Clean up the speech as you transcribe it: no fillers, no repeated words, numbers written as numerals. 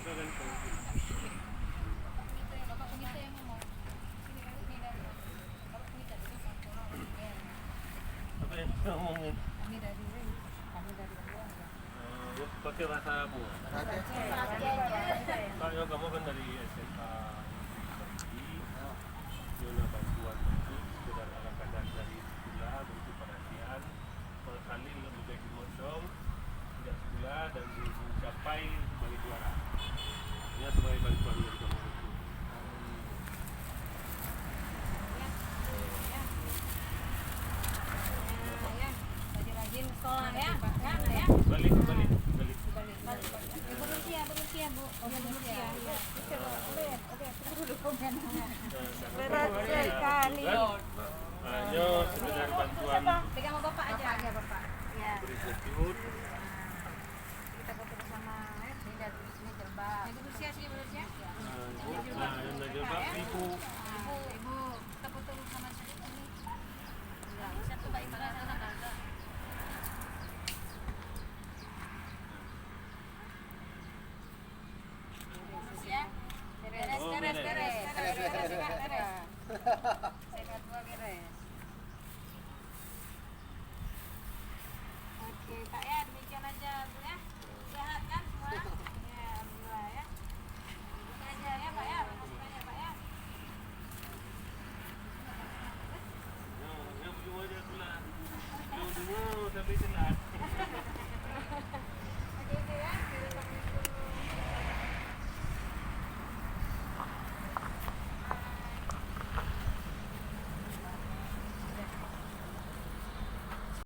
agak ganteng. Bapak Komite yang ngomong. Ini kan ini dari Bapak Komite itu sama ya. Apa yang ngomongin? Kami dari luar ya. Pakai bahasa apa? Kalau kamu kan dari SMA Yona bantuan itu sekedar kadang-kadang dari sekolah bentuk perhatian berkali menjadi mosong tidak sekolah dan mencapai sebagai juara. Ini sebagai bantuan dari kamu itu. Rajin sekolah ya. Balik. Berusia Bu. Berusia. Berat sekali. Hanya sekedar bantuan Pegang sama Bapak aja. Bapak. Ya. berinstitut. Kita foto bersama ya. Ini dari sini terbang. Berusia sih berusia. Nah, yang jawab ibu. Ibu, kita foto bersama sini. Satu baik banget sana. Ya. Beres. Sehat dua beres. Oke, Pak ya, demikian aja Bu ya. Sehat kan semua? Ya, alhamdulillah ya. Ini aja ya Pak ya, makasih banyak Pak ya. Yang belum ada kelas. Dulu sampai